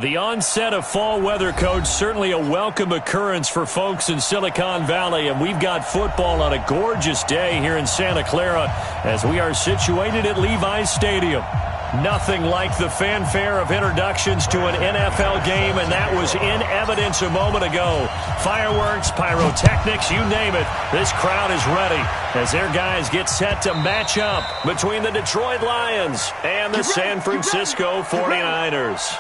The onset of fall weather, Coach, certainly a welcome occurrence for folks in Silicon Valley, and we've got football on a gorgeous day here in Santa Clara as we are situated at Levi's Stadium. Nothing like the fanfare of introductions to an NFL game, and that was in evidence a moment ago. Fireworks, pyrotechnics, you name it. This crowd is ready as their guys get set to match up between the Detroit Lions and the San Francisco 49ers.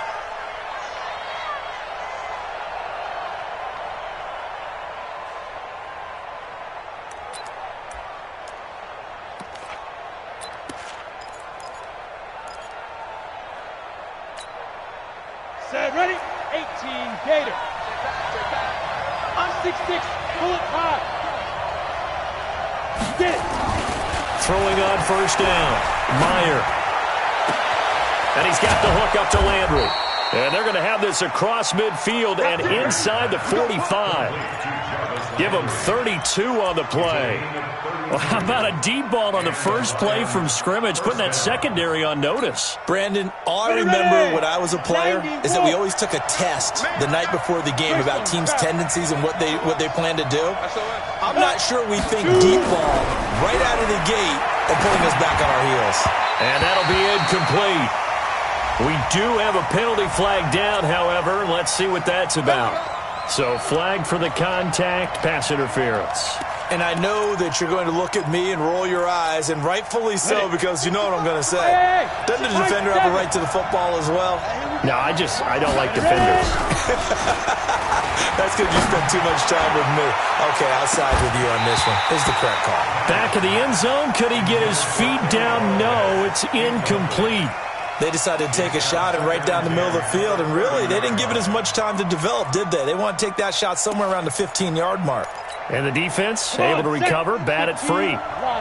Set, ready? 18, Gator. On 6-6, pull it high. Get it. Throwing on first down, Meyer. And he's got the hook up to Landry. And they're going to have this across midfield and inside the 45. Give them 32 on the play. Well, how about a deep ball on the first play from scrimmage, putting that secondary on notice? Brandon, all I remember when I was a player is that we always took a test the night before the game about teams' tendencies and what they plan to do. I'm not sure we think deep ball right out of the gate and putting us back on our heels. And that'll be incomplete. We do have a penalty flag down, however. Let's see what that's about. So flag for the contact, pass interference. And I know that you're going to look at me and roll your eyes, and rightfully so, because you know what I'm going to say. Doesn't the defender have a right to the football as well? No, I don't like defenders. That's because you spent too much time with me. Okay, I'll side with you on this one. Here's the correct call. Back of the end zone. Could he get his feet down? No, it's incomplete. They decided to take a shot and right down the middle of the field, and really, they didn't give it as much time to develop, did they? They want to take that shot somewhere around the 15-yard mark. And the defense able to recover, bat it free.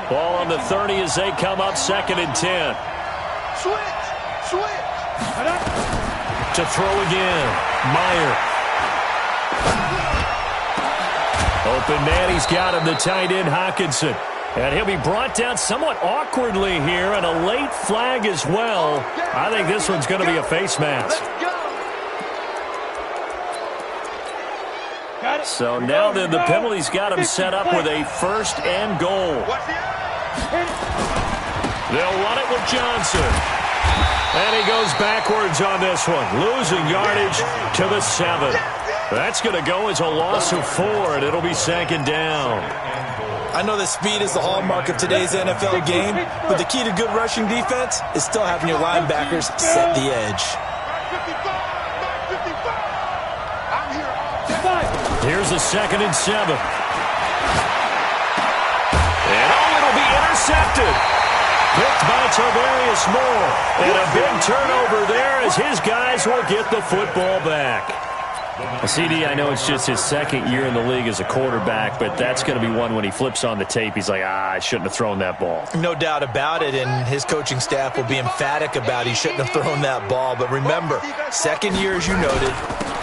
Ball on the 30 as they come up 2nd and 10. Switch. To throw again, Meyer. Open man, he's got him, the tight end, Hockenson. And he'll be brought down somewhat awkwardly here, and a late flag as well. I think this one's going to be a face mask. So now then the penalty's got him set up with a 1st and goal. They'll run it with Johnson. And he goes backwards on this one, losing yardage to the 7. That's going to go as a loss of 4, and it'll be 2nd down. I know that speed is the hallmark of today's NFL game, but the key to good rushing defense is still having your linebackers set the edge. Here's a 2nd and 7. And it'll be intercepted. Picked by Tarvarius Moore. And a big turnover there as his guys will get the football back. CD, I know it's just his 2nd year in the league as a quarterback, but that's going to be one when he flips on the tape, he's like, I shouldn't have thrown that ball. No doubt about it, and his coaching staff will be emphatic about he shouldn't have thrown that ball. But remember, 2nd year, as you noted,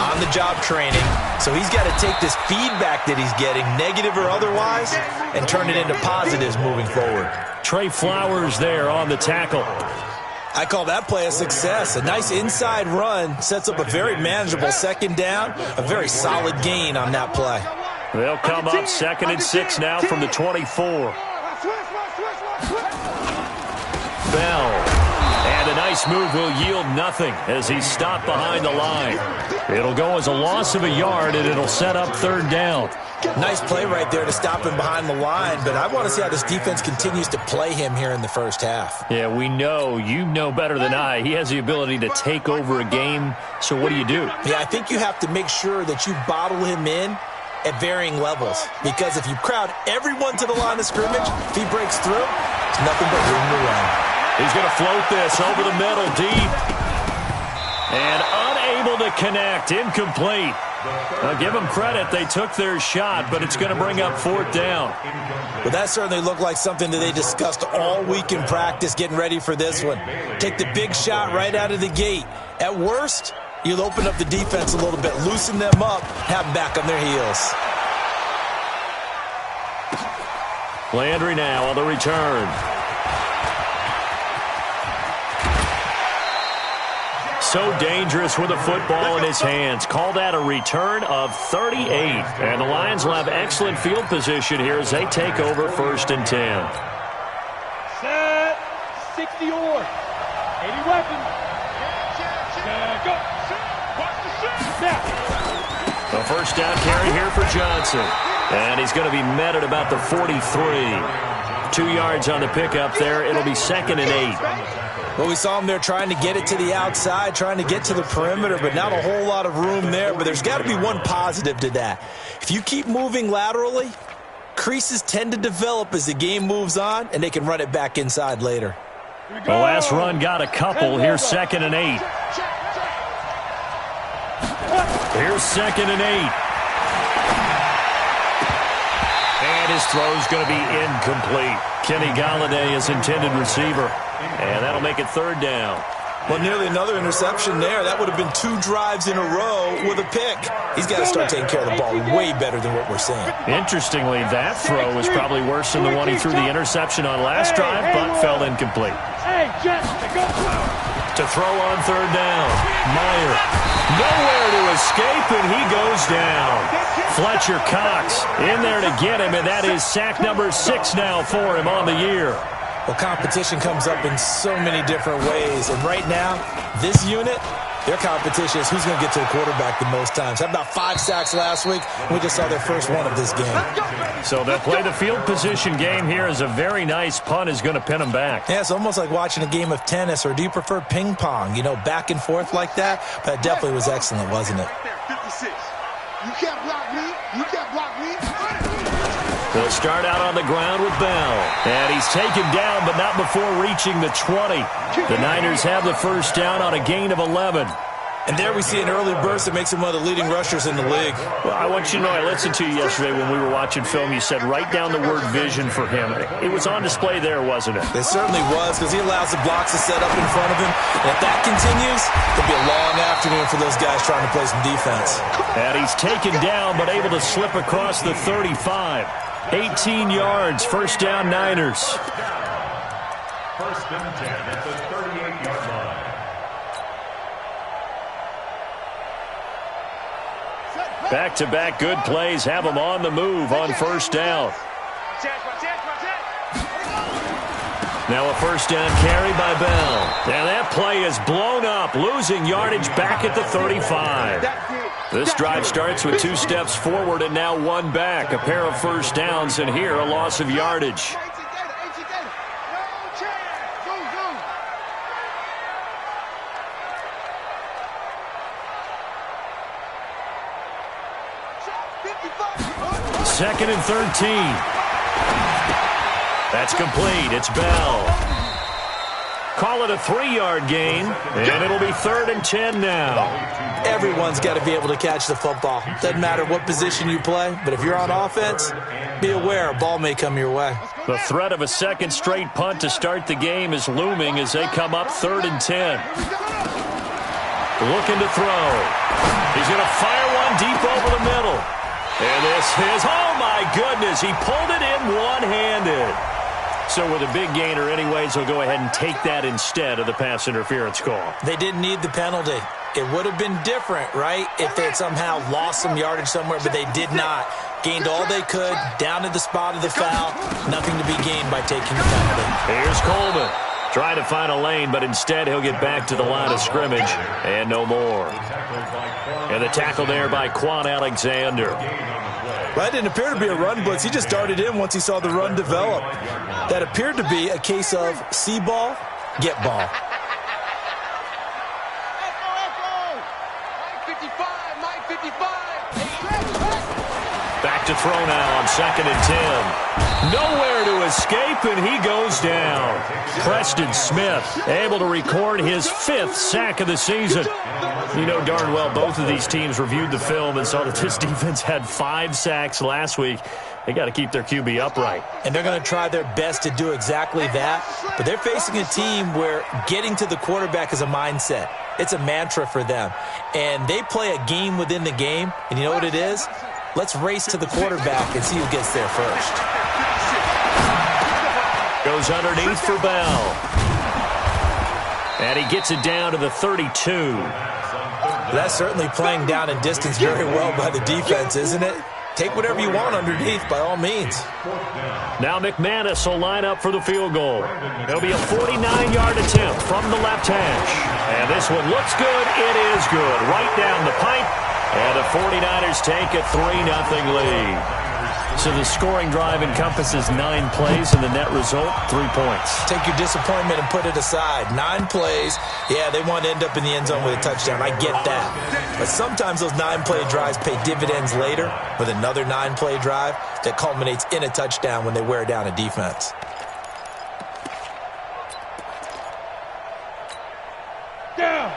on-the-job training, so he's got to take this feedback that he's getting, negative or otherwise, and turn it into positives moving forward. Trey Flowers there on the tackle. I call that play a success. A nice inside run sets up a very manageable 2nd down, a very solid gain on that play. They'll come up 2nd and 6 now from the 24. Bell. And a nice move will yield nothing as he's stopped behind the line. It'll go as a loss of a yard, and it'll set up 3rd down. Nice play right there to stop him behind the line, but I want to see how this defense continues to play him here in the 1st half. Yeah, we know. You know better than I. He has the ability to take over a game, so what do you do? Yeah, I think you have to make sure that you bottle him in at varying levels, because if you crowd everyone to the line of scrimmage, if he breaks through, there's nothing but room to run. He's going to float this over the middle deep. And unable to connect, incomplete. Now, give them credit. They took their shot, but it's going to bring up 4th down. Well, that certainly looked like something that they discussed all week in practice getting ready for this one. Take the big shot right out of the gate. At worst, you'll open up the defense a little bit, loosen them up, have them back on their heels. Landry now on the return. so dangerous with a football in his hands. Call that a return of 38. And the Lions will have excellent field position here as they take over 1st and 10. Set. 60 or 80 weapons. Go. Snap. A first down carry here for Johnson. And he's going to be met at about the 43. 2 yards on the pickup there. It'll be 2nd and 8. Well, we saw him there trying to get it to the outside, trying to get to the perimeter, but not a whole lot of room there. But there's got to be one positive to that. If you keep moving laterally, creases tend to develop as the game moves on, and they can run it back inside later. The last run got a couple. Here's 2nd and 8. Here's 2nd and 8. And his throw's going to be incomplete. Kenny Golladay is intended receiver. And that'll make it 3rd down. Well, nearly another interception there. That would have been 2 drives in a row with a pick. He's got to start taking care of the ball way better than what we're seeing. Interestingly, that throw was probably worse than the one he threw the interception on last drive, but fell incomplete. To throw on 3rd down. Meyer. Nowhere to escape, and he goes down. Fletcher Cox in there to get him, and that is sack number 6 now for him on the year. Well, competition comes up in so many different ways. And right now, this unit, their competition is who's going to get to the quarterback the most times. Had about 5 sacks last week. We just saw their first one of this game. So they'll play the field position game here as a very nice punt is going to pin them back. Yeah, it's almost like watching a game of tennis, or do you prefer ping pong? You know, back and forth like that? That definitely was excellent, wasn't it? 56. You can't block me. You can't block me. They'll start out on the ground with Bell. And he's taken down, but not before reaching the 20. The Niners have the first down on a gain of 11. And there we see an early burst that makes him one of the leading rushers in the league. Well, I want you to know, I listened to you yesterday when we were watching film. You said write down the word vision for him. It was on display there, wasn't it? It certainly was, because he allows the blocks to set up in front of him. And if that continues, it'll be a long afternoon for those guys trying to play some defense. And he's taken down, but able to slip across the 35. 18 yards, first down Niners. 1st and 10 at the 38-yard line. Back-to-back good plays have them on the move on 1st down. Now a 1st down carry by Bell. And that play is blown up, losing yardage back at the 35. This drive starts with 2 steps forward and now 1 back. A pair of 1st downs, and here a loss of yardage. Second and 13. That's complete. It's Bell. Call it a 3-yard gain, and it'll be 3rd and 10 now. Everyone's got to be able to catch the football. Doesn't matter what position you play, but if you're on offense, be aware a ball may come your way. The threat of a second straight punt to start the game is looming as they come up 3rd and 10. Looking to throw. He's going to fire one deep over the middle. And this is, oh my goodness, he pulled it in one-handed. So with a big gainer anyways, they'll go ahead and take that instead of the pass interference call. They didn't need the penalty. It would have been different, right, if they had somehow lost some yardage somewhere, but they did not. Gained all they could, down to the spot of the foul. Nothing to be gained by taking the penalty. Here's Coleman. Trying to find a lane, but instead he'll get back to the line of scrimmage and no more. And the tackle there by Quan Alexander. That didn't appear to be a run blitz. He just darted in once he saw the run develop. That appeared to be a case of see ball, get ball. Back to throw now on 2nd and 10. Nowhere to escape, and he goes down. Preston Smith able to record his 5th sack of the season. You know darn well both of these teams reviewed the film and saw that this defense had 5 sacks last week. They got to keep their QB upright. And they're going to try their best to do exactly that. But they're facing a team where getting to the quarterback is a mindset. It's a mantra for them. And they play a game within the game. And you know what it is? Let's race to the quarterback and see who gets there first. Goes underneath for Bell. And he gets it down to the 32. That's certainly playing down in distance very well by the defense, isn't it? Take whatever you want underneath, by all means. Now McManus will line up for the field goal. It'll be a 49-yard attempt from the left hash. And this one looks good. It is good. Right down the pipe. And the 49ers take a 3-0 lead. So the scoring drive encompasses 9 plays, and the net result, 3 points. Take your disappointment and put it aside. 9 plays. Yeah, they want to end up in the end zone with a touchdown. I get that. But sometimes those 9-play drives pay dividends later with another 9-play drive that culminates in a touchdown when they wear down a defense.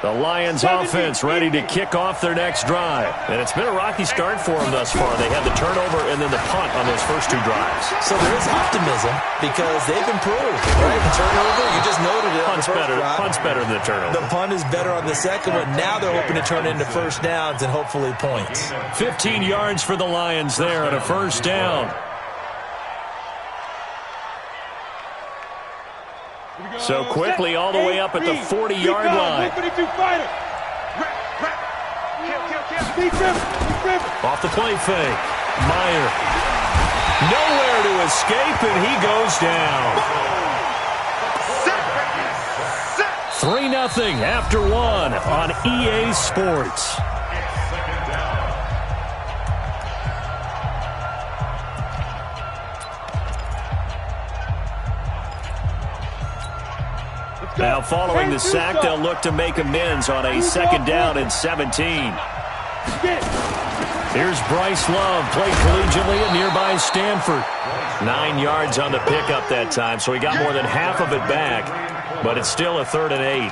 The Lions offense ready to kick off their next drive. And it's been a rocky start for them thus far. They had the turnover and then the punt on those first 2 drives. So there is optimism because they've improved, right? The turnover, you just noted it. Punt's better than the turnover. The punt is better on the second one. Now they're hoping to turn it into first downs and hopefully points. 15 yards for the Lions there on a first down. So quickly all the way up at the 40-yard line. Off the play fake. Meyer. Nowhere to escape, and he goes down. 3-0 after 1 on EA Sports. Now following the sack, they'll look to make amends on a 2nd down and 17. Here's Bryce Love, played collegiately at nearby Stanford. 9 yards on the pickup that time, so he got more than half of it back, but it's still a 3rd and 8.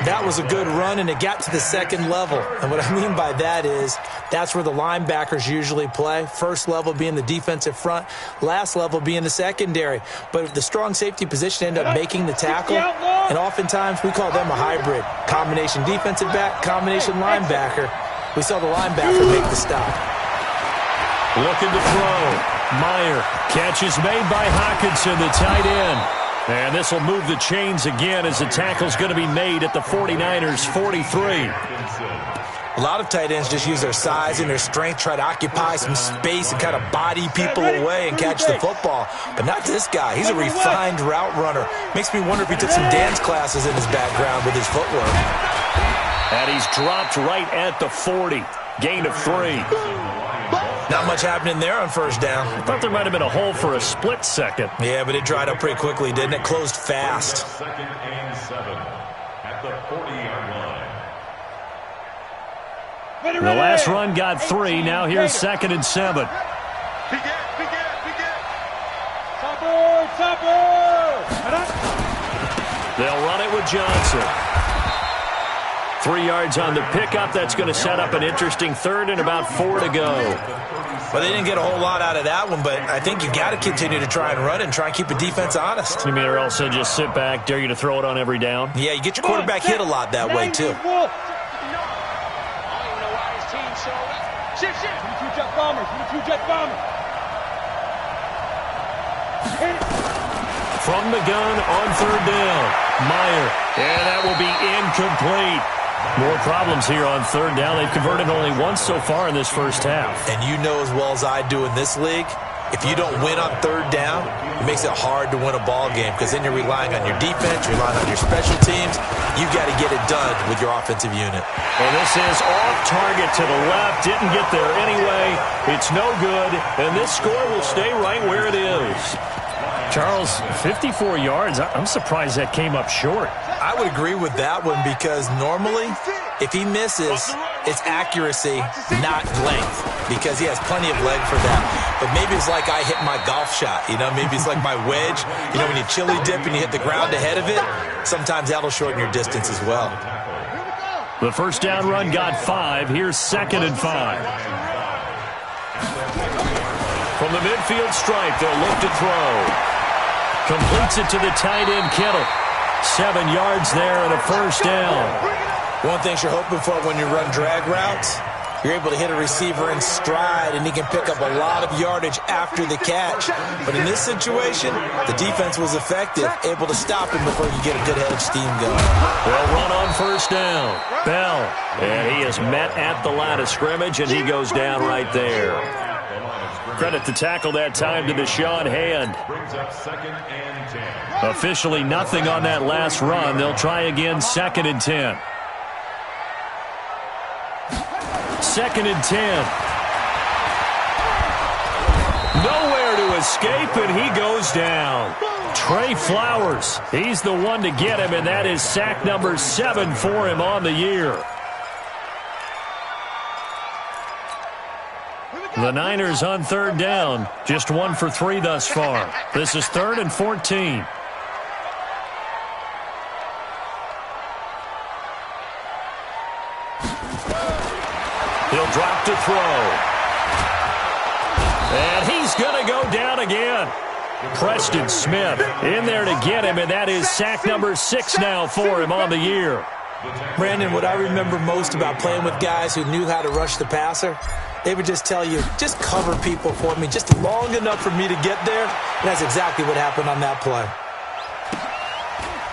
That was a good run, and it got to the 2nd level. And what I mean by that is that's where the linebackers usually play. First level being the defensive front, last level being the secondary. But the strong safety position ended up making the tackle, and oftentimes we call them a hybrid. Combination defensive back, combination linebacker. We saw the linebacker make the stop. Looking to throw. Meyer. Catch is made by Hockenson, the tight end. And this will move the chains again as the tackle's going to be made at the 49ers' 43. A lot of tight ends just use their size and their strength, try to occupy some space and kind of body people away and catch the football. But not this guy. He's a refined route runner. Makes me wonder if he took some dance classes in his background with his footwork. And he's dropped right at the 40. Gain of 3. Not much happening there on first down. I thought there might have been a hole for a split second. Yeah, but it dried up pretty quickly, didn't it? Closed fast. 2nd and 7 at the 40-yard line. The last run got 3. Now here's 2nd and 7. They'll run it with Johnson. 3 yards on the pickup. That's going to set up an interesting 3rd and about 4 to go. Well, they didn't get a whole lot out of that one, but I think you got to continue to try and run and try and keep the defense honest. You mean or else they'll just sit back, dare you to throw it on every down? Yeah, you get your quarterback hit a lot that way, too. From the gun on 3rd down. Meyer. And that will be incomplete. More problems here on 3rd down. They've converted only once so far in this first half. And you know as well as I do in this league, if you don't win on 3rd down, it makes it hard to win a ball game because then you're relying on your defense, you're relying on your special teams. You've got to get it done with your offensive unit. And this is off target to the left. Didn't get there anyway. It's no good. And this score will stay right where it is. Charles, 54 yards. I'm surprised that came up short. I would agree with that one because normally if he misses, it's accuracy, not length, because he has plenty of leg for that. But maybe it's like I hit my golf shot, you know, maybe it's like my wedge. You know, when you chili dip and you hit the ground ahead of it, sometimes that'll shorten your distance as well. The first down run got 5. Here's 2nd and 5. From the midfield stripe, they'll look to throw. Completes it to the tight end, Kittle. 7 yards there and a first down. One thing you're hoping for when you run drag routes, You're able to hit a receiver in stride, and he can pick up a lot of yardage after the catch. But in this situation, the defense was effective, able to stop him before you get a good head of steam going. They'll run on first down. Bell. And he is met at the line of scrimmage, and he goes down right there. Credit to tackle that time to Deshaun Hand. Brings up 2nd and 10. Officially nothing on that last run. They'll try again 2nd and 10. 2nd and 10. Nowhere to escape, and he goes down. Trey Flowers, he's the one to get him, and that is sack number 7 for him on the year. The Niners on 3rd down, just 1 for 3 thus far. This is 3rd and 14. He'll drop to throw. And he's going to go down again. Preston Smith in there to get him, and that is sack number 6 now for him on the year. Brandon, what I remember most about playing with guys who knew how to rush the passer, they would just tell you, just cover people for me just long enough for me to get there. And that's exactly what happened on that play.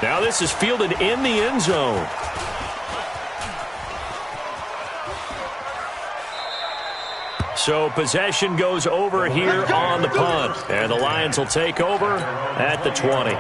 Now this is fielded in the end zone. So possession goes over here on the punt. And the Lions will take over at the 20.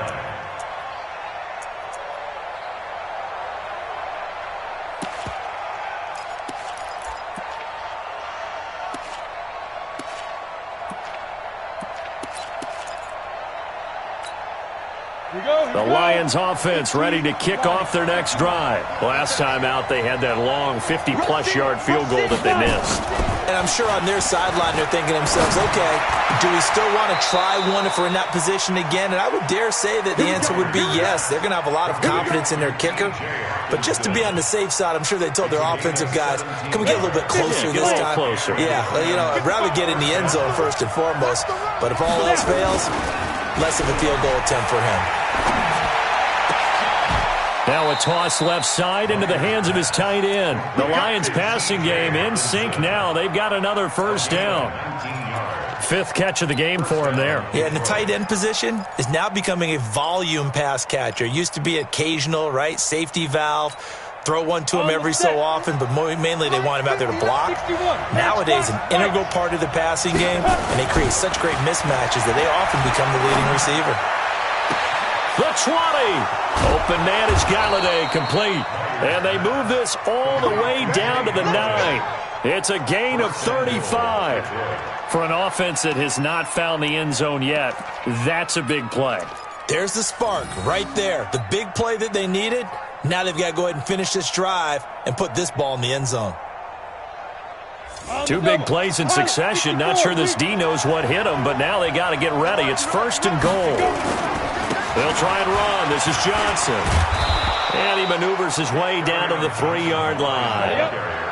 The Lions offense ready to kick off their next drive. Last time out, they had that long 50-plus yard field goal that they missed. And I'm sure on their sideline they're thinking to themselves, okay, do we still want to try one if we're in that position again? And I would dare say that the answer would be yes. They're going to have a lot of confidence in their kicker. But just to be on the safe side, I'm sure they told their offensive guys, can we get a little bit closer this time? Closer. Yeah, you know, I'd rather get in the end zone first and foremost. But if all else fails, less of a field goal attempt for him. Now a toss left side into the hands of his tight end. The Lions passing game in sync now. They've got another first down. 5th catch of the game for him there. Yeah, and the tight end position is now becoming a volume pass catcher. It used to be occasional, right? Safety valve. Throw one to him every so often, but mainly they want him out there to block. Nowadays, an integral part of the passing game, and they create such great mismatches that they often become the leading receiver. The 20. Open man is Galladay, complete. And they move this all the way down to the 9. It's a gain of 35. For an offense that has not found the end zone yet, that's a big play. There's the spark right there. The big play that they needed. Now they've got to go ahead and finish this drive and put this ball in the end zone. 2 big plays in succession. Not sure this D knows what hit him, but now they got to get ready. It's 1st and goal. They'll try and run. This is Johnson. And he maneuvers his way down to the 3-yard line.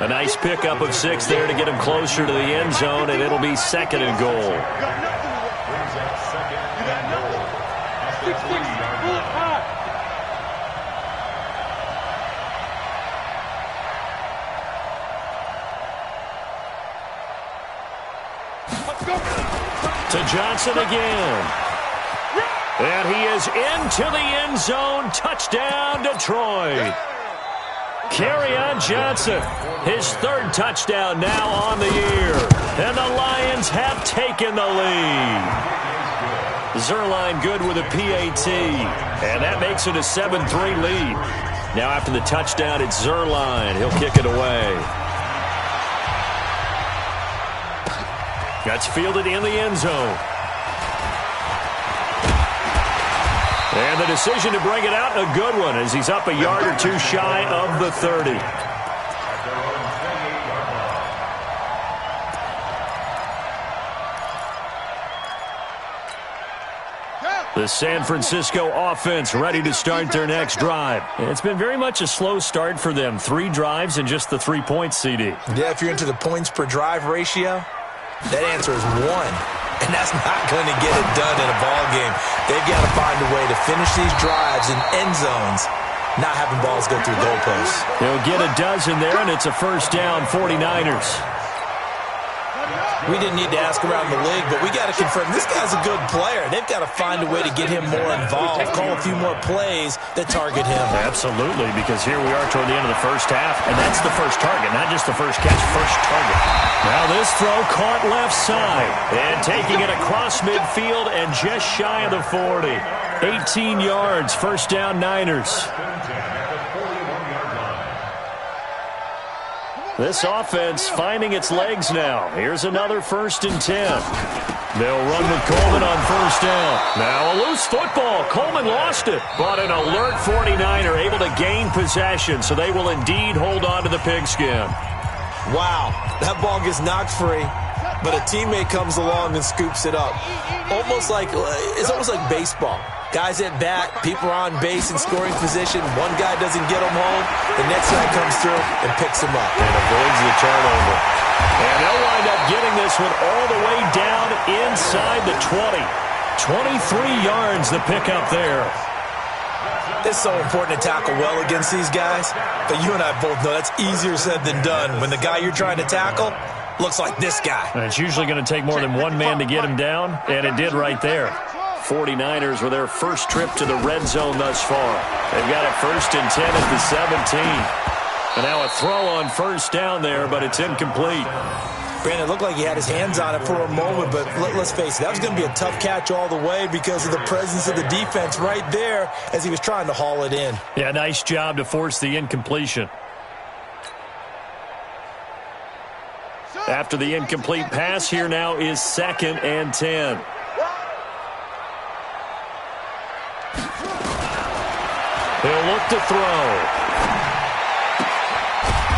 A nice pickup of 6 there to get him closer to the end zone, and it'll be 2nd and goal. To Johnson again. And he is into the end zone. Touchdown, Detroit. Kerryon Johnson, his 3rd touchdown now on the year. And the Lions have taken the lead. Zuerlein good with a PAT. And that makes it a 7-3 lead. Now after the touchdown, it's Zuerlein. He'll kick it away. That's fielded in the end zone. And the decision to bring it out, a good one, as he's up a yard or 2 shy of the 30. The San Francisco offense ready to start their next drive. It's been very much a slow start for them. 3 drives and just the 3 points, CD. Yeah, if you're into the points per drive ratio, that answer is 1. And that's not going to get it done in a ball game. They've got to find a way to finish these drives in end zones not having balls go through goalposts. He'll get a dozen there, and it's a first down, 49ers. We didn't need to ask around the league, but we got to confirm this guy's a good player. They've got to find a way to get him more involved, call a few more plays that target him. Absolutely, because here we are toward the end of the first half, and that's the first target, not just the first catch, first target. Now this throw caught left side, and taking it across midfield and just shy of the 40. 18 yards, first down, Niners. This offense finding its legs now. Here's another 1st and 10. They'll run with Coleman on first down. Now a loose football. Coleman lost it, but an alert 49er able to gain possession, so they will indeed hold on to the pigskin. Wow, that ball gets knocked free, but a teammate comes along and scoops it up. It's almost like baseball. Guys at bat, people are on base in scoring position. One guy doesn't get them home. The next guy comes through and picks him up. And avoids the turnover. And they'll wind up getting this one all the way down inside the 20. 23 yards the pickup there. It's so important to tackle well against these guys. But you and I both know that's easier said than done. When the guy you're trying to tackle looks like this guy. And it's usually going to take more than one man to get him down, and it did right there. 49ers with their first trip to the red zone thus far. They've got a 1st and 10 at the 17. And now a throw on first down there, but it's incomplete. Brandon, it looked like he had his hands on it for a moment, but let's face it, that was going to be a tough catch all the way because of the presence of the defense right there as he was trying to haul it in. Yeah, nice job to force the incompletion. After the incomplete pass, here now is 2nd and 10. He'll look to throw.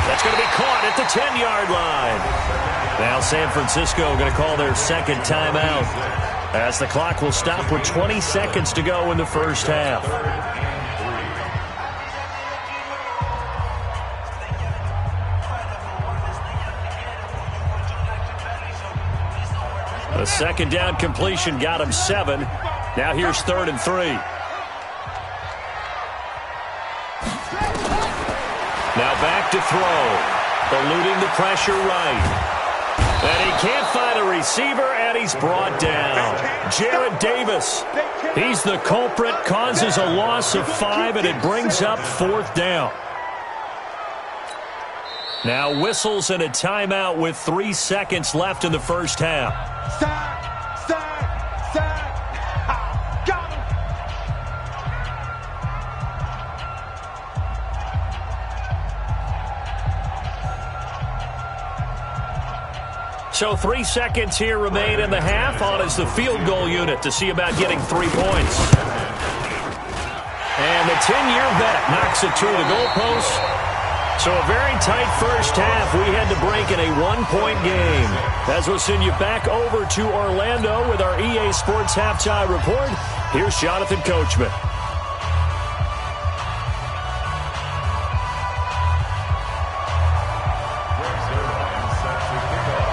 That's going to be caught at the 10-yard line. Now San Francisco going to call their second timeout as the clock will stop with 20 seconds to go in the first half. The second down completion got him 7. Now here's 3rd and 3. Now back to throw. Eluding the pressure right. And he can't find a receiver, and he's brought down. Jarrad Davis. He's the culprit, causes a loss of 5, and it brings up 4th down. Now whistles and a timeout with 3 seconds left in the first half. So 3 seconds here remain in the half. On is the field goal unit to see about getting 3 points. And the 10-year vet knocks it through the goalpost. So a very tight first half. We had to break in a 1-point game. As we'll send you back over to Orlando with our EA Sports Halftime Report, here's Jonathan Coachman.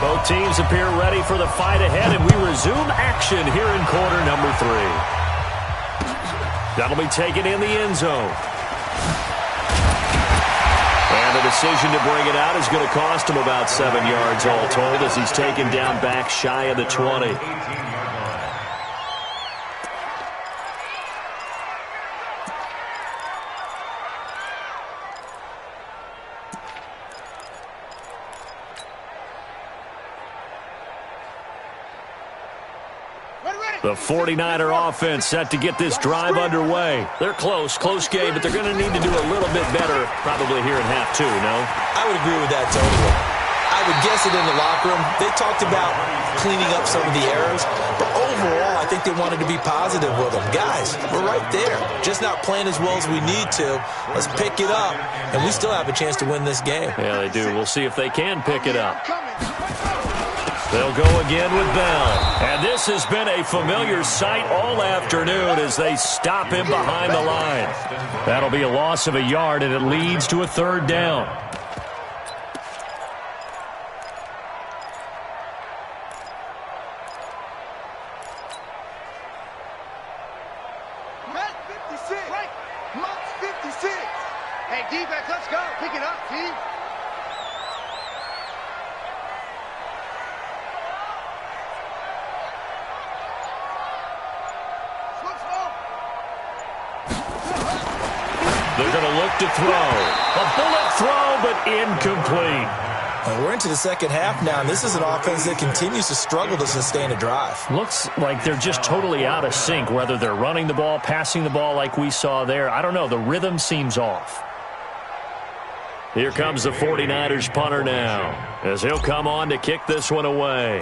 Both teams appear ready for the fight ahead, and we resume action here in quarter number 3. That'll be taken in the end zone. And the decision to bring it out is going to cost him about 7 yards all told as he's taken down back shy of the 20. The 49er offense set to get this drive underway. They're close game, but they're going to need to do a little bit better probably here in half 2, no? I would agree with that totally. I would guess it in the locker room. They talked about cleaning up some of the errors, but overall, I think they wanted to be positive with them. Guys, we're right there. Just not playing as well as we need to. Let's pick it up, and we still have a chance to win this game. Yeah, they do. We'll see if they can pick it up. They'll go again with Bell. And this has been a familiar sight all afternoon as they stop him behind the line. That'll be a loss of a yard, and it leads to a 3rd down. Hey, defense, let's go. Pick it up, team. They're going to look to throw. A bullet throw, but incomplete. We're into the second half now, and this is an offense that continues to struggle to sustain a drive. Looks like they're just totally out of sync, whether they're running the ball, passing the ball like we saw there. I don't know. The rhythm seems off. Here comes the 49ers punter now, as he'll come on to kick this one away.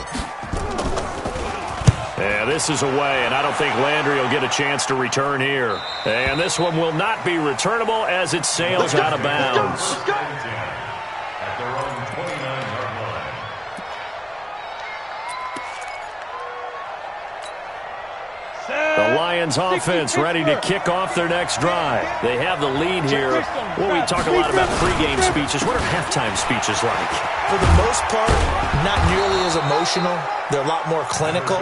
Yeah, this is away, and I don't think Landry will get a chance to return here. And this one will not be returnable as it sails out of bounds. At their own 29-yard line. The Lions offense ready to kick off their next drive. They have the lead here. Well, we talk a lot about pregame speeches. What are halftime speeches like? For the most part, not nearly as emotional. They're a lot more clinical.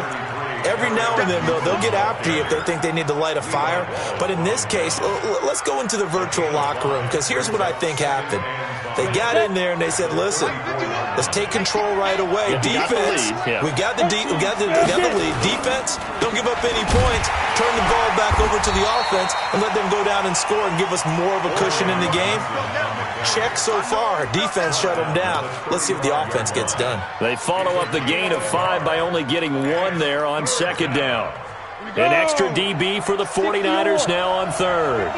Every now and then, though, they'll get after you if they think they need to light a fire. But in this case, let's go into the virtual locker room, because here's what I think happened. They got in there and they said, listen, let's take control right away. Defense, we got the lead. Defense, don't give up any points. Turn the ball back over to the offense and let them go down and score and give us more of a cushion in the game. Check so far. Defense shut them down. Let's see if the offense gets done. They follow up the gain of 5 by only getting 1 there on second down. An extra DB for the 49ers now on third.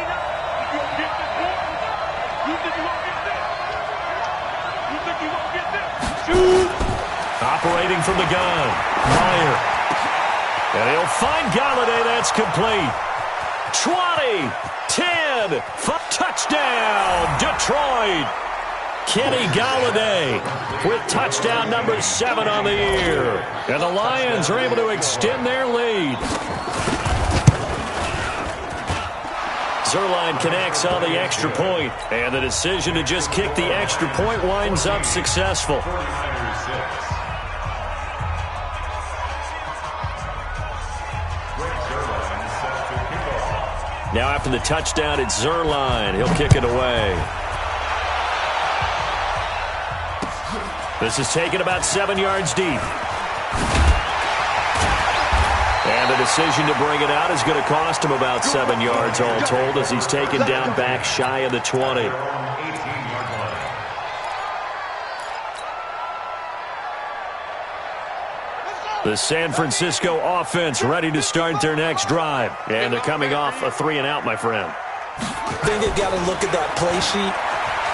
Operating from the gun, Meyer. And he'll find Golladay. That's complete. 20, 10, 5, touchdown, Detroit. Kenny Golladay with touchdown number 7 on the year. And the Lions are able to extend their lead. Zuerlein connects on the extra point, and the decision to just kick the extra point winds up successful. Now after the touchdown, it's Zuerlein. He'll kick it away. This is taken about 7 yards deep. And the decision to bring it out is going to cost him about 7 yards all told, as he's taken down back shy of the 20. The San Francisco offense ready to start their next drive. And they're coming off a 3-and-out, my friend. I think they've got to look at that play sheet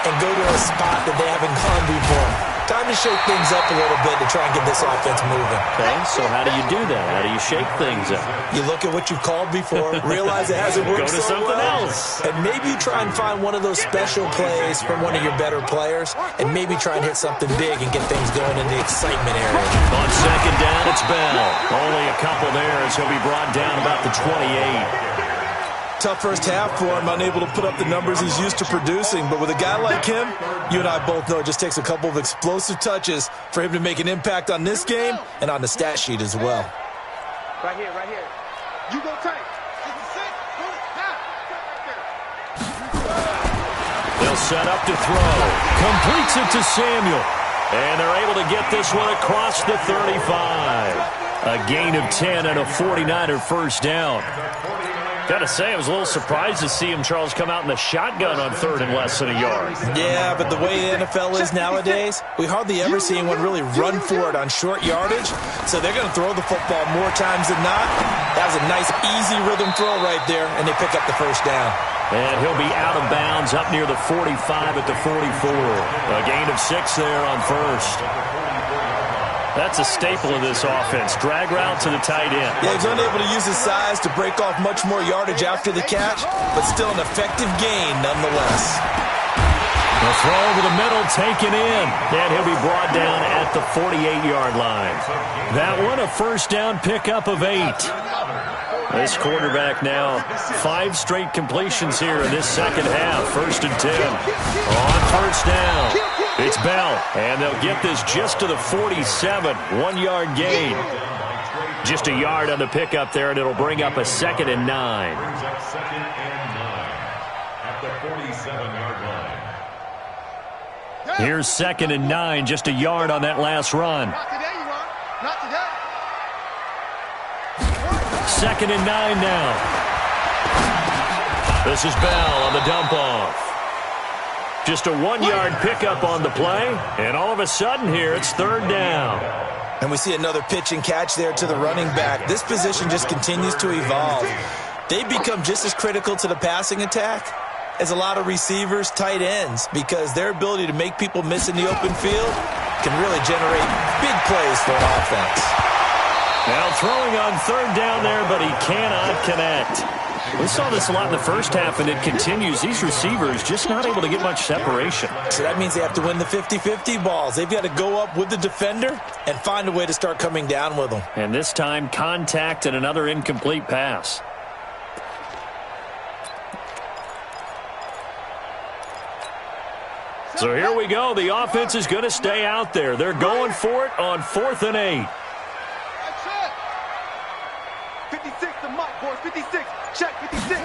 and go to a spot that they haven't gone before. Time to shake things up a little bit to try and get this offense moving. Okay, so how do you do that? How do you shake things up? You look at what you've called before, realize it hasn't worked so so something well, else. and maybe you try and find one of those special plays from one of your better players, and maybe try and hit something big and get things going in the excitement area. On second down, it's Bell. Only a couple there as he'll be brought down about the 28. Tough first half for him, unable to put up the numbers he's used to producing. But with a guy like him, you and I both know it just takes a couple of explosive touches for him to make an impact on this game and on the stat sheet as well. Right here, right here. You go tight. They'll set up to throw. Completes it to Samuel. And they're able to get this one across the 35. A gain of 10 and a 49er first down. Gotta say, I was a little surprised to see him, Charles, come out in the shotgun on third and less than a yard. Yeah, but the way the NFL is nowadays, we hardly ever see anyone really run for it on short yardage. So they're going to throw the football more times than not. That was a nice, easy rhythm throw right there, and they pick up the first down. And he'll be out of bounds up near the 45 at the 44. A gain of 6 there on first. That's a staple of this offense. Drag route to the tight end. Yeah, he's unable to use his size to break off much more yardage after the catch, but still an effective gain nonetheless. The throw over the middle taken in, and he'll be brought down at the 48-yard line. That one a first down pickup of 8. This quarterback now 5 straight completions here in this second half. 1st and 10. On first down, it's Bell, and they'll get this just to the 47. 1-yard gain. Just a yard on the pickup there, and it'll bring up a 2nd and 9. at the 47-yard line. Here's 2nd and 9, just a yard on that last run. Not today, you are. Not today. 2nd and 9 now. This is Bell on the dump off. Just a 1-yard pickup on the play, and all of a sudden here it's 3rd down. And we see another pitch and catch there to the running back. This position just continues to evolve. They become just as critical to the passing attack as a lot of receivers, tight ends, because their ability to make people miss in the open field can really generate big plays for an offense. Now throwing on 3rd down there, but he cannot connect. We saw this a lot in the first half, and it continues. These receivers just not able to get much separation. So that means they have to win the 50-50 balls. They've got to go up with the defender and find a way to start coming down with them. And this time, contact and another incomplete pass. So here we go. The offense is going to stay out there. They're going for it on 4th and 8. That's it. 56 to Mike, boys. 56. Check 56.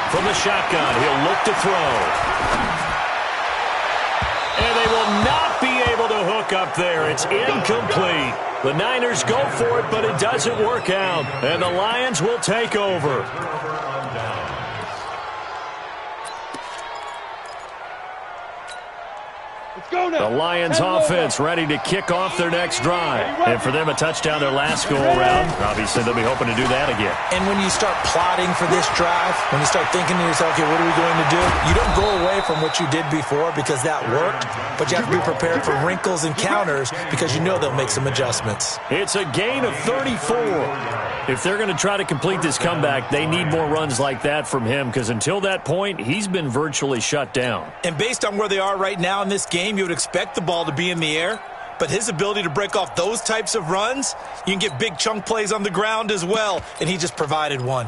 From the shotgun, he'll look to throw. And they will not be able to hook up there. It's incomplete. The Niners go for it, but it doesn't work out. And the Lions will take over. The Lions offense ready to kick off their next drive. And for them, a touchdown their last go-around. Obviously, they'll be hoping to do that again. And when you start plotting for this drive, when you start thinking to yourself, okay, what are we going to do? You don't go away from what you did before because that worked, but you have to be prepared for wrinkles and counters because you know they'll make some adjustments. It's a gain of 34. If they're going to try to complete this comeback, they need more runs like that from him because until that point, he's been virtually shut down. And based on where they are right now in this game, you would expect the ball to be in the air, but his ability to break off those types of runs, you can get big chunk plays on the ground as well, and he just provided one.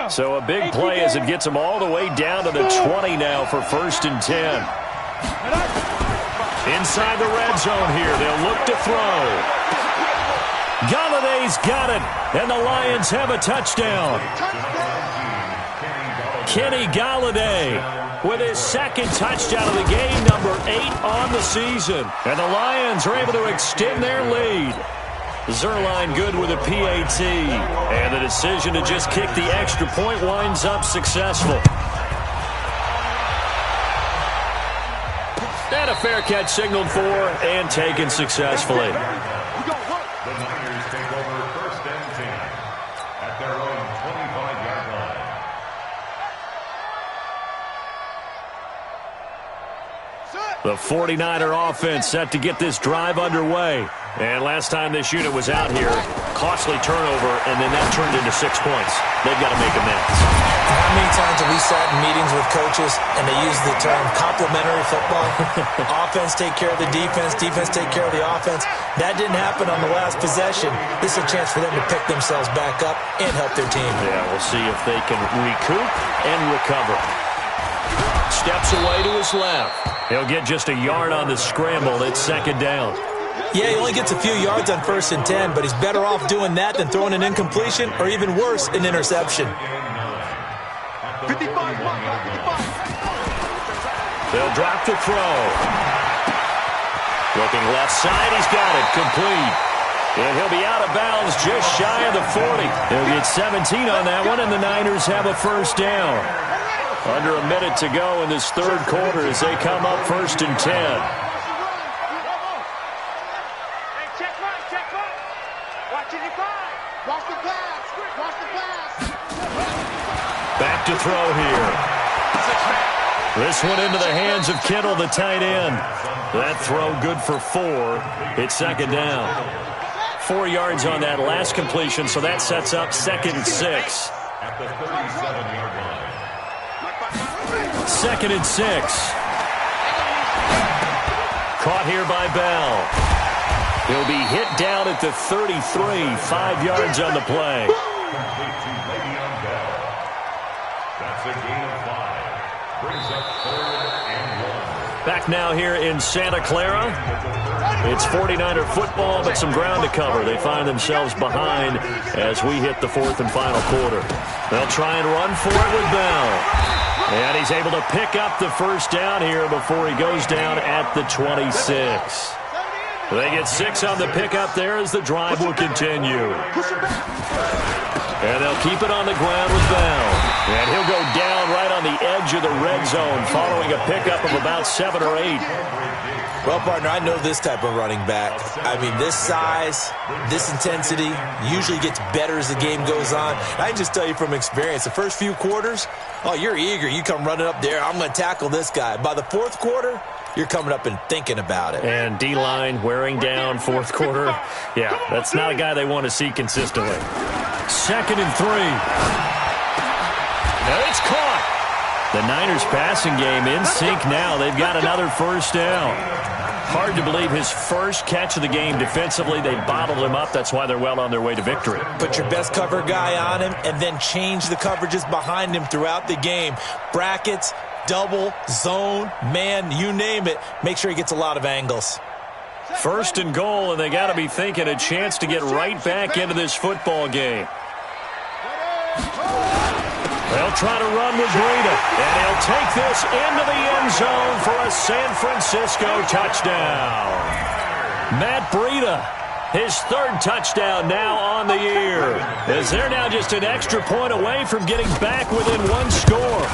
So a big play as it gets him all the way down to the 20 now for 1st and 10. Inside the red zone here, they'll look to throw. Galladay's got it, and the Lions have a touchdown. Kenny Galladay with his 2nd touchdown of the game, number 8 on the season. And the Lions are able to extend their lead. Zuerlein good with a PAT. And the decision to just kick the extra point winds up successful. And a fair catch signaled for and taken successfully. The Niners take over 1st and 10 at their own 25-yard line. The 49er offense set to get this drive underway. And last time this unit was out here, costly turnover, and then that turned into 6 points. They've got to make amends. How many times have we sat in meetings with coaches and they use the term complementary football? Offense take care of the defense, defense take care of the offense. That didn't happen on the last possession. This is a chance for them to pick themselves back up and help their team. Yeah, we'll see if they can recoup and recover. Steps away to his left. He'll get just a yard on the scramble. It's 2nd down. Yeah, he only gets a few yards on 1st and 10, but he's better off doing that than throwing an incompletion or even worse, an interception. 55. They'll drop to throw. Looking left side, he's got it, complete. And he'll be out of bounds just shy of the 40. He'll get 17 on that one, and the Niners have a 1st down. Under a minute to go in this 3rd quarter as they come up 1st and 10. Back to throw here. This one into the hands of Kittle, the tight end. That throw good for 4. It's 2nd down. 4 yards on that last completion, so that sets up 2nd and 6. At the 37-yard line. 2nd and 6. Caught here by Bell. He'll be hit down at the 33, 5 yards on the play. Complete to Le'Veon Bell. That's a gain of 5. Brings up 3rd and 1. Back now here in Santa Clara. It's 49er football, but some ground to cover. They find themselves behind as we hit the fourth and final quarter. They'll try and run for it with Bell. And he's able to pick up the first down here before he goes down at the 26. They get 6 on the pickup there as the drive will continue. And they'll keep it on the ground with Bell. And he'll go down right on the edge of the red zone following a pickup of about 7 or 8. Well, partner, I know this type of running back. I mean, this size, this intensity usually gets better as the game goes on. I can just tell you from experience, the first few quarters, oh, you're eager. You come running up there, I'm going to tackle this guy. By the fourth quarter, you're coming up and thinking about it. And D-line wearing down fourth quarter. Yeah, that's not a guy they want to see consistently. 2nd and 3. Now it's caught. The Niners passing game in sync now. They've got another first down. Hard to believe his first catch of the game defensively. They bottled him up. That's why they're well on their way to victory. Put your best cover guy on him and then change the coverages behind him throughout the game. Brackets, double, zone, man, you name it. Make sure he gets a lot of angles. 1st and goal, and they got to be thinking a chance to get right back into this football game. They'll try to run with Breida, and he'll take this into the end zone for a San Francisco touchdown. Matt Breida, his 3rd touchdown now on the year, as they're now just an extra point away from getting back within 1 score.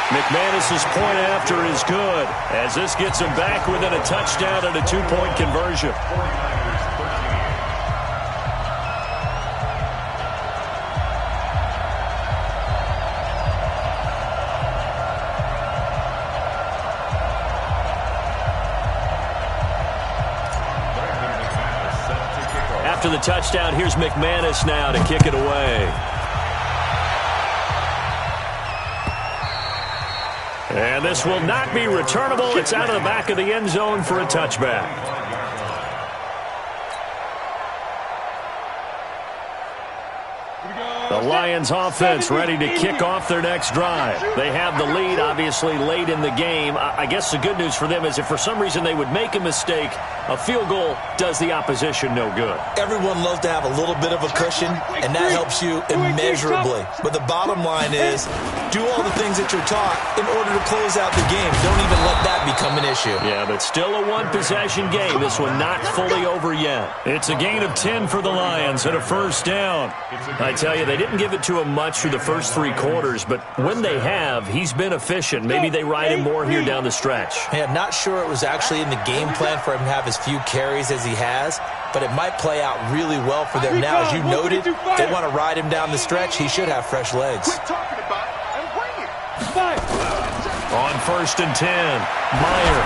McManus's point after is good, as this gets him back within a touchdown and a 2-point conversion. After the touchdown, here's McManus now to kick it away. And this will not be returnable. It's out of the back of the end zone for a touchback. The Lions offense ready to kick off their next drive. They have the lead, obviously, late in the game. I guess the good news for them is if for some reason they would make a mistake, a field goal does the opposition no good. Everyone loves to have a little bit of a cushion, and that helps you immeasurably. But the bottom line is, do all the things that you're taught in order to close out the game. Don't even let that become an issue. Yeah, but still a one-possession game. This one not fully over yet. It's a gain of 10 for the Lions and a first down. I tell you, they didn't give it to him much through the first 3 quarters, but when they have, he's been efficient. Maybe they ride him more here down the stretch. Yeah, not sure it was actually in the game plan for him to have as few carries as he has, but it might play out really well for them now. As you noted, they want to ride him down the stretch. He should have fresh legs. On 1st and 10, Meyer.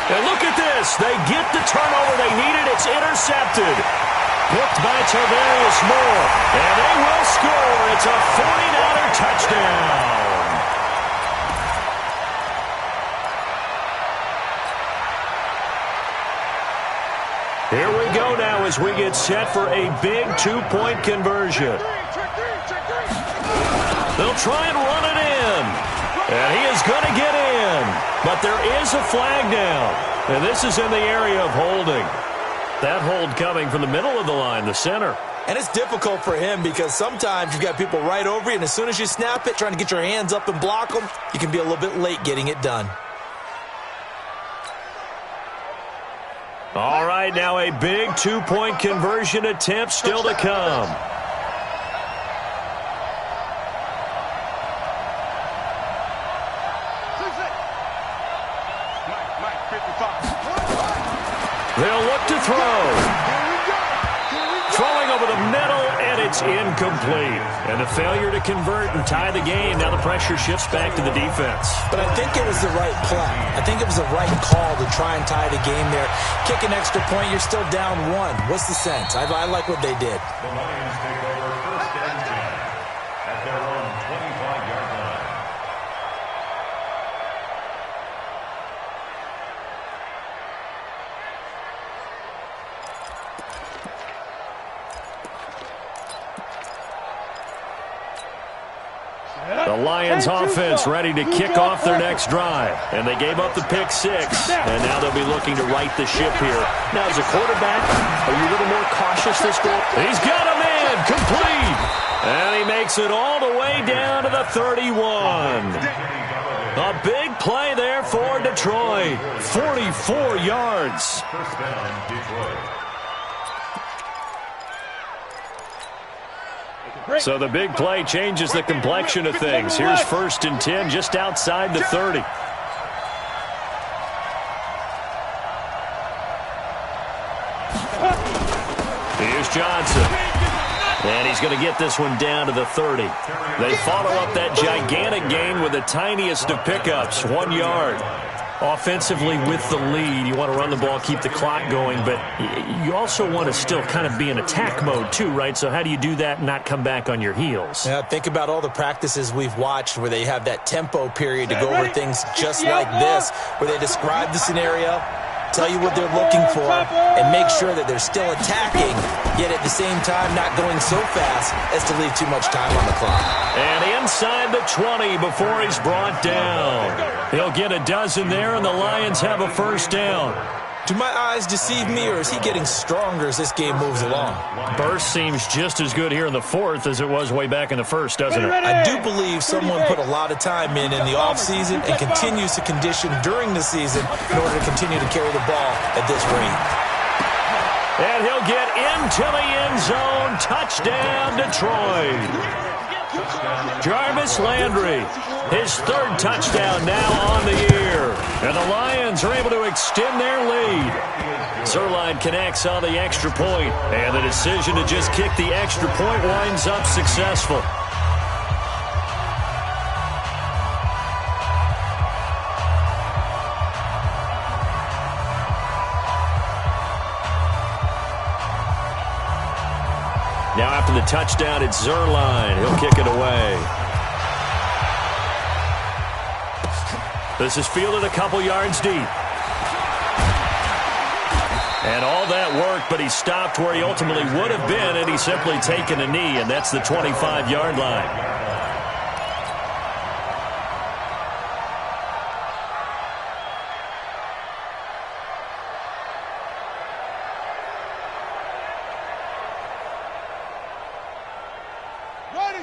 And look at this. They get the turnover they needed. It's intercepted. Picked by Tavarius Moore. And they will score. It's a 49er touchdown. Here we go now as we get set for a big 2-point conversion. They'll try and run it in. And he is going to get in. But there is a flag down. And this is in the area of holding. That hold coming from the middle of the line, the center. And it's difficult for him because sometimes you've got people right over you, and as soon as you snap it, trying to get your hands up and block them, you can be a little bit late getting it done. All right, now a big 2-point conversion attempt still to come. They'll look to throw. Throwing over the middle, and it's incomplete. And the failure to convert and tie the game. Now the pressure shifts back to the defense. But I think it was the right play. I think it was the right call to try and tie the game there. Kick an extra point, you're still down 1. What's the sense? I like what they did. The Lions take over 1st and 10 at their own 25-yard line. The Lions offense ready to kick off their next drive. And they gave up the pick 6. And now they'll be looking to right the ship here. Now, as a quarterback, are you a little more cautious this goal? He's got a man complete. And he makes it all the way down to the 31. A big play there for Detroit. 44 yards. First down, Detroit. So the big play changes the complexion of things. Here's 1st and 10 just outside the 30. Here's Johnson. And he's going to get this one down to the 30. They follow up that gigantic gain with the tiniest of pickups, 1 yard. Offensively with the lead, you want to run the ball, keep the clock going, but you also want to still kind of be in attack mode too, right? So how do you do that and not come back on your heels? Yeah, think about all the practices we've watched where they have that tempo period to go over things just like this, where they describe the scenario, tell you what they're looking for, and make sure that they're still attacking, yet at the same time not going so fast as to leave too much time on the clock. And inside the 20 before he's brought down. He'll get a dozen there, and the Lions have a first down. Do my eyes deceive me, or is he getting stronger as this game moves along? Burst seems just as good here in the 4th as it was way back in the 1st, doesn't it? I do believe someone put a lot of time in the offseason and continues to condition during the season in order to continue to carry the ball at this rate. And he'll get into the end zone. Touchdown, Detroit. Jarvis Landry, his 3rd touchdown now on the year. And the Lions are able to extend their lead. Zuerlein connects on the extra point, and the decision to just kick the extra point winds up successful. Now after the touchdown, it's Zuerlein. He'll kick it away. This is fielded a couple yards deep. And all that work, but he stopped where he ultimately would have been, and he's simply taken a knee, and that's the 25-yard line.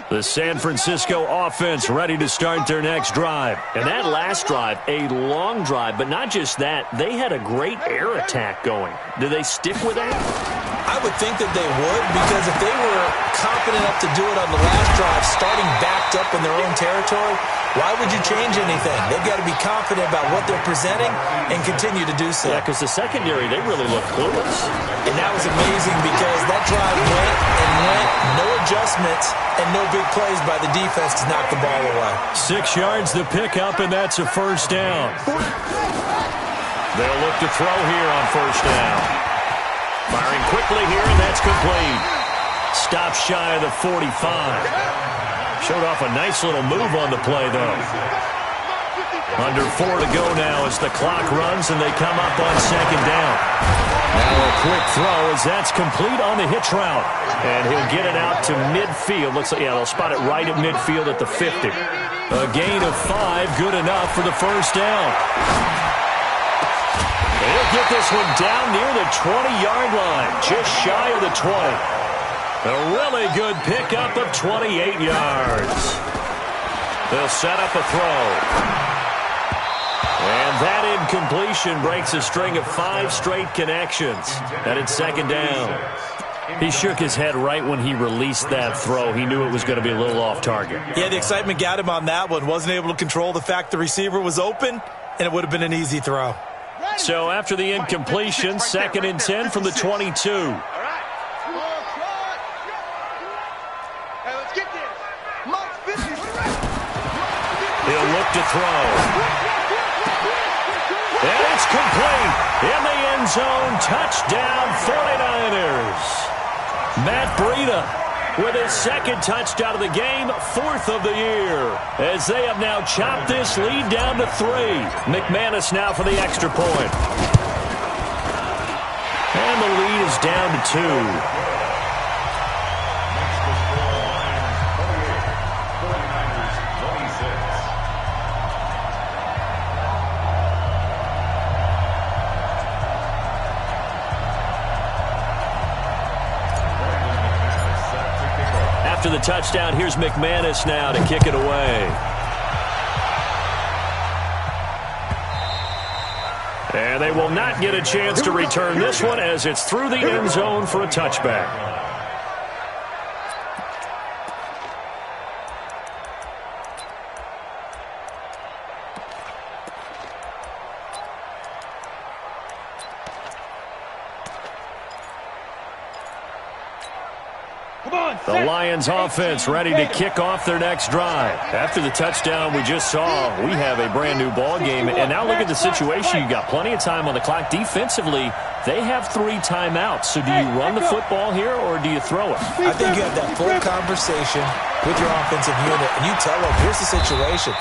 The San Francisco offense ready to start their next drive. And that last drive, a long drive, but not just that. They had a great air attack going. Do they stick with that? I would think that they would, because if they were confident enough to do it on the last drive, starting backed up in their own territory, why would you change anything? They've got to be confident about what they're presenting and continue to do so. Yeah, because the secondary, they really look clueless. And that was amazing because that drive went and went, no adjustments, and no big plays by the defense to knock the ball away. 6 yards to pick up, and that's a first down. They'll look to throw here on first down. Firing quickly here, and that's complete. Stop shy of the 45. Showed off a nice little move on the play, though. Under 4 to go now as the clock runs, and they come up on second down. Now a quick throw as that's complete on the hitch route. And he'll get it out to midfield. Looks like, yeah, they'll spot it right at midfield at the 50. A gain of 5, good enough for the first down. He'll get this one down near the 20-yard line, just shy of the 20. A really good pickup of 28 yards. They'll set up a throw. And that incompletion breaks a string of 5 straight connections. And it's second down. He shook his head right when he released that throw. He knew it was going to be a little off target. Yeah, the excitement got him on that one. Wasn't able to control the fact the receiver was open, and it would have been an easy throw. So after the incompletion, second and 10 from the 22. He'll look to throw. And it's complete. In the end zone, touchdown 49ers. Matt Breida with his second touchdown of the game, 4th of the year. As they have now chopped this lead down to 3. McManus now for the extra point. And the lead is down to 2. After the touchdown, here's McManus now to kick it away. And they will not get a chance to return this one as it's through the end zone for a touchback. The Lions offense ready to kick off their next drive. After the touchdown we just saw, we have a brand new ball game. And now look at the situation. You got plenty of time on the clock. Defensively, they have 3 timeouts. So do you run the football here or do you throw it? I think you have that full conversation with your offensive unit, and you tell them, here's the situation.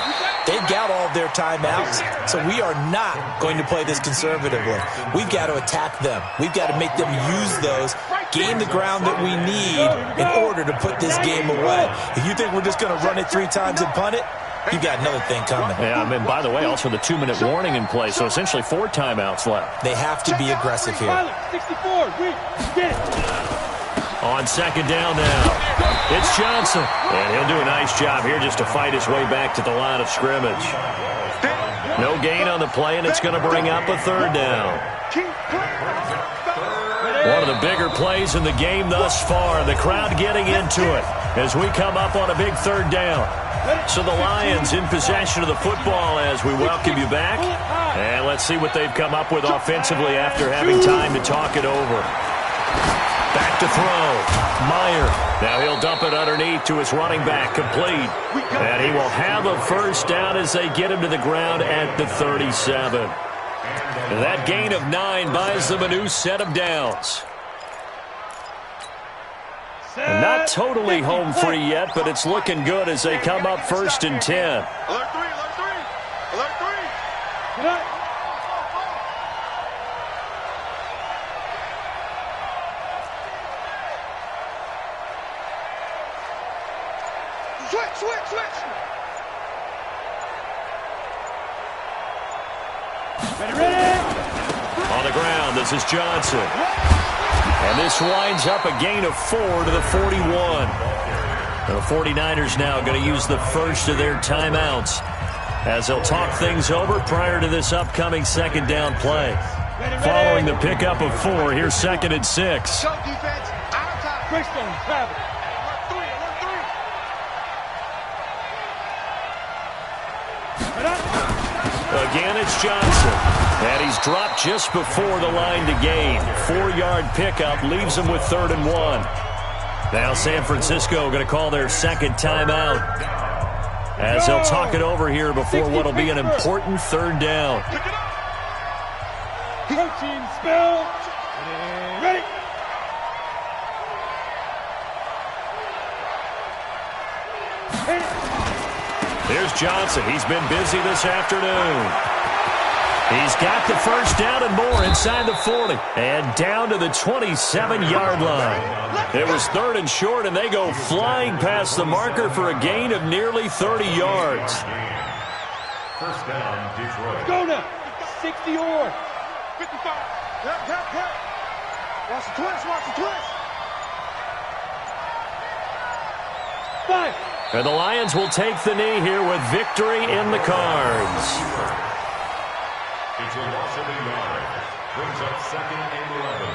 They've got all of their timeouts, so we are not going to play this conservatively. We've got to attack them. We've got to make them use those, gain the ground that we need in order to put this game away. If you think we're just going to run it 3 times and punt it, you got another thing coming. Yeah, I mean, by the way, also the 2-minute warning in place, so essentially 4 timeouts left. They have to be aggressive here. 64, get it. On second down now, it's Johnson. And he'll do a nice job here just to fight his way back to the line of scrimmage. No gain on the play, and it's going to bring up a 3rd down. One of the bigger plays in the game thus far. The crowd getting into it as we come up on a big 3rd down. So the Lions in possession of the football as we welcome you back. And let's see what they've come up with offensively after having time to talk it over. Back to throw. Meyer. Now he'll dump it underneath to his running back. Complete. And he will have a 1st down as they get him to the ground at the 37. That gain of 9 buys them a new set of downs. And not totally home free yet, but it's looking good as they come up 1st and 10. Alert 3, alert 3. Alert 3. Get up. Switch. Ready. On the ground, this is Johnson. And this winds up a gain of 4 to the 41. The 49ers now going to use the first of their timeouts as they'll talk things over prior to this upcoming 2nd down play. Following the pickup of 4, here's 2nd and 6. Go defense. Out of time. Christian, travel. Again, it's Johnson. And he's dropped just before the line to gain. 4-yard pickup leaves him with 3rd and 1. Now San Francisco going to call their 2nd timeout as they'll talk it over here before what will be an important 3rd down. Coaching spell. Ready. Here's Johnson. He's been busy this afternoon. He's got the 1st down and more inside the 40. And down to the 27-yard line. It was 3rd and short, and they go flying past the marker for a gain of nearly 30 yards. 1st down, Detroit. Go now. 60 or 55. Yep. Watch the twist. 5. And the Lions will take the knee here with victory in the cards. It's a loss of 8 yards. Brings up 2nd and 11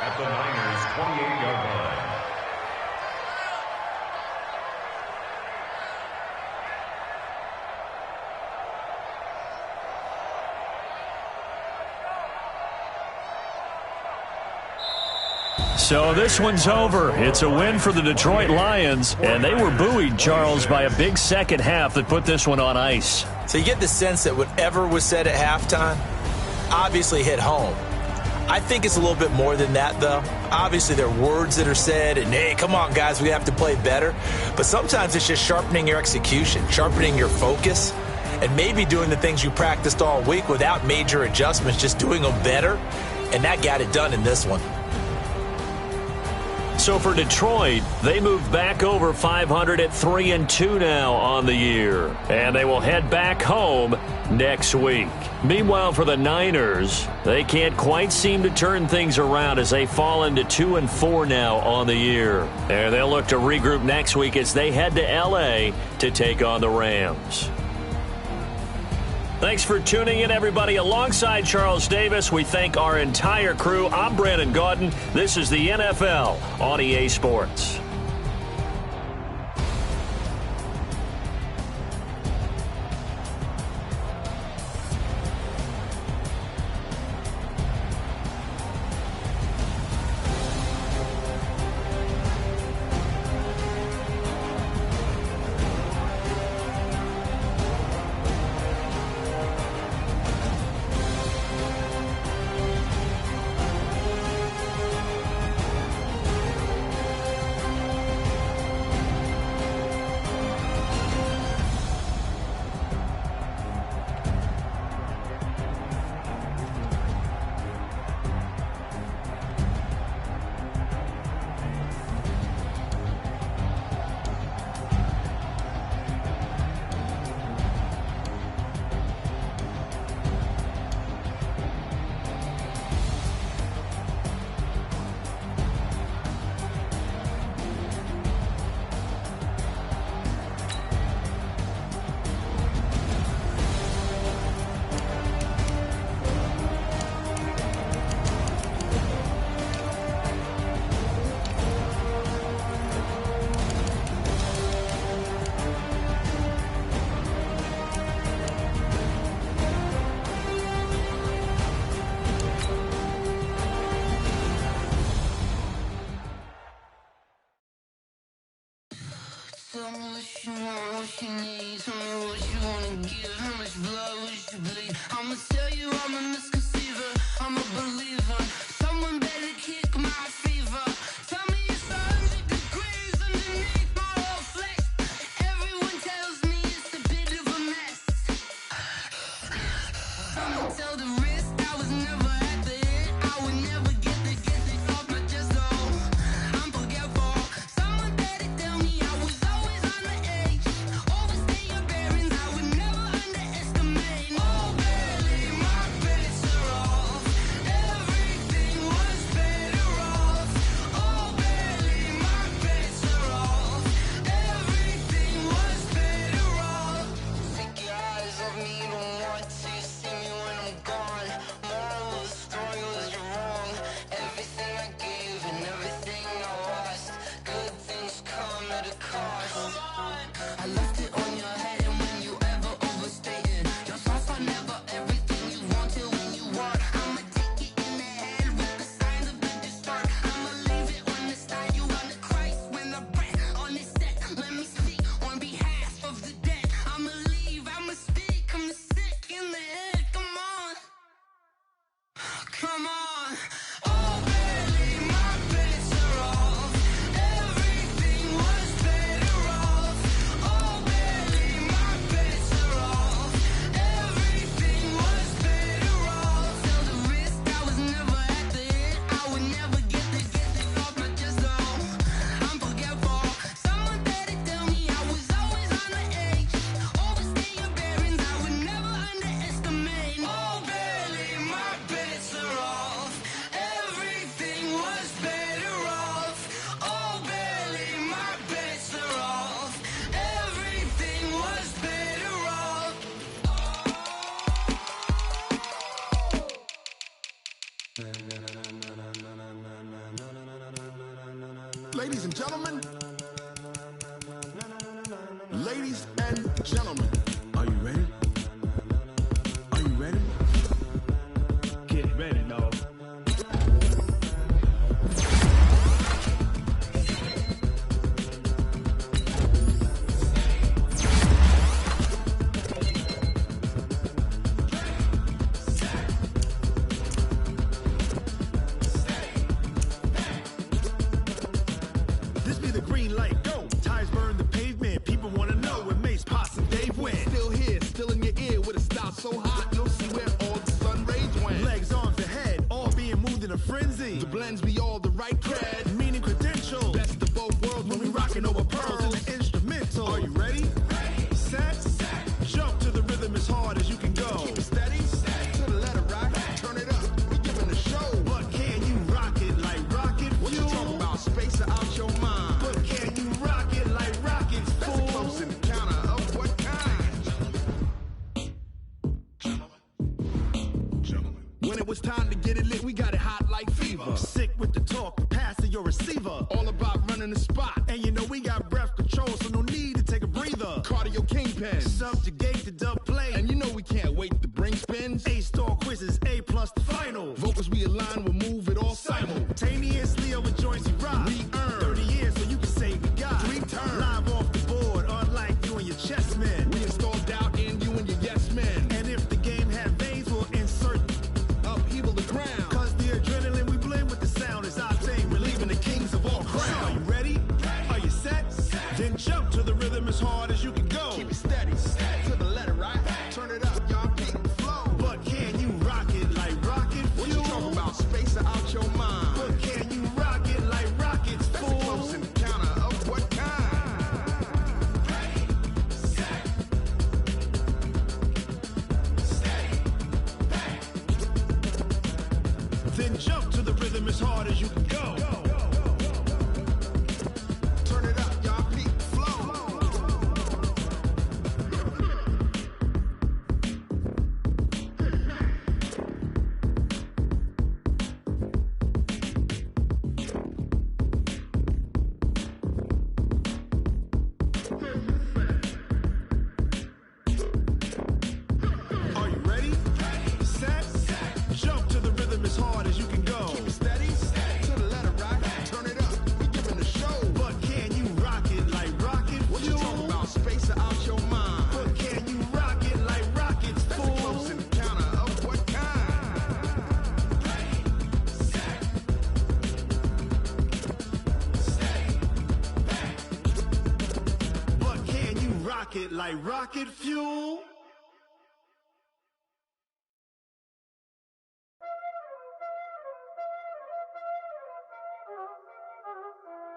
at the Niners' 28-yard line. So this one's over. It's a win for the Detroit Lions, and they were buoyed, Charles, by a big 2nd half that put this one on ice. So you get the sense that whatever was said at halftime obviously hit home. I think it's a little bit more than that, though. Obviously, there are words that are said, and, hey, come on, guys, we have to play better. But sometimes it's just sharpening your execution, sharpening your focus, and maybe doing the things you practiced all week without major adjustments, just doing them better. And that got it done in this one. So for Detroit, they move back over 500 at 3-2 now on the year. And they will head back home next week. Meanwhile, for the Niners, they can't quite seem to turn things around as they fall into 2-4 now on the year. And they'll look to regroup next week as they head to L.A. to take on the Rams. Thanks for tuning in, everybody. Alongside Charles Davis, we thank our entire crew. I'm Brandon Gaudin. This is the NFL on EA Sports. Tell me what you want, what you need. Tell me what you wanna give. How much blood would you bleed? I'ma tell you I'm a misconceiver. I'm a believer. Someone better kick my fever. Tell me it's 100 degrees underneath my whole flesh. Everyone tells me it's a bit of a mess. Someone tell the risk I was never at the end. I would never get it off my chest. Oh, I'm forgetful. Someone better tell me I was always on the edge. Overstay your bearings, I would never underestimate. Oh, barely, my bets are off. Everything was better off. Oh, barely, my bets are off. Everything was better off. Take your eyes off me, don't want to see me when I'm gone. Moral of the story was you're wrong. Everything I gave and everything I lost. Good things come at a cost. I left it on your head, and when you ever overstay it, your thoughts are never everything you wanted when you want. I'ma take it in the head with the signs of the distort. I'ma leave it on the side. You on the Christ when I breath on this set. Let me speak on behalf of the dead. I'ma leave, I'ma speak. I'm the sick in the head. Come on, come on. Oh, barely, my bets are off. Everything was better off. Oh, barely, my bets are off. Everything was better off. Tell the risk I was never at the end. I would never get it off my chest. Oh, I'm forgetful. Someone better tell me I was always on the edge. Overstay your bearings, I would never underestimate. Oh, barely, my bets are off. Everything was better off. Oh, barely, my bets are off. Everything was better off. Ladies and gentlemen, ladies and gentlemen, are you ready? Are you ready? Get ready, dog. This be the green light, go. Tires burn the pavement. People want to know where Mace, Potts, and Dave went. Still here, still in your ear with a style so hot, you'll see where all the sun rays went. Legs, arms, and head, all being moved in a frenzy. The blends be all the right cred, meaning credentials. Best of both worlds when we rockin' over pearls in the instrumental. Are you ready? Ready. Set. Jump to the rhythm as hard as you can go. running the spot. And you know we got breath control, so no need to take a breather. Cardio kingpin, subjugate the dub play. And you know we can't wait to bring spins. A-star quizzes, A+ the final. Vocals we align, we'll move it all simultaneously over joints we rock. We earn 30 years, so you can say we got 3 turns. Live off the board, unlike you and your chess men. We install doubt in you and your yes men. And if the game had veins, we'll insert upheaval the ground. Cause the adrenaline we blend with the sound is our thing. We're leaving the kings of all crowns. Are you ready? Are you set? Then jump to the rhythm as hard as you can go. Keep it steady, to the letter, right? Turn it up, y'all keep the flow. But can you rock it like rocket fuel? What you talking about? Space out your mind. But can you rock it like rockets, fool? That's a close encounter of what kind? Ready, set, steady, bang. Then jump to the rhythm as hard as you can go. Turn it up, y'all keep the flow. Are you ready? Set, jump to the rhythm as hard as you can go. Keep it steady, to the letter, right? Turn it up, we giving the show. But can you rock it like rocket fuel? What you talking about? Space out your mind. But can you rock it like rockets, fool? That's a close encounter of what kind? Ready, set, steady, bang. But can you rock it like rocket fuel?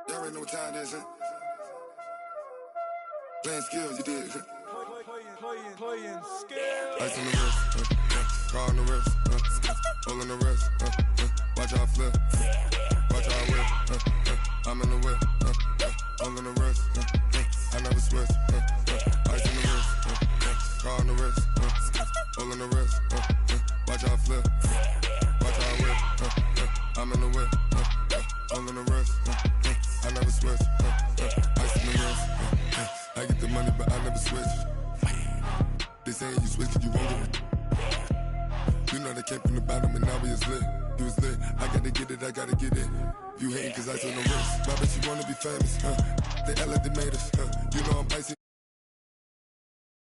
Y'all already know what time it is, huh? Playing skills, you did. Playing scale. Ice on the wrist, car on the wrist, hole in the wrist, watch how I flip, watch how I whip, I'm in the whip, hole in the wrist, I never switch, ice on the wrist, car on the wrist, hole in the wrist, watch how I flip, watch how I whip, I'm in the whip, hole in the wrist, I never switch, ice on the wrist, I get the money but I never switch. They saying you switch cause you won't get it. You know they came from the bottom and now we is lit. You was lit, I gotta get it, I gotta get it. You hating cause I on the wrist. My bitch, you wanna be famous, They act like they made us, You know I'm icy.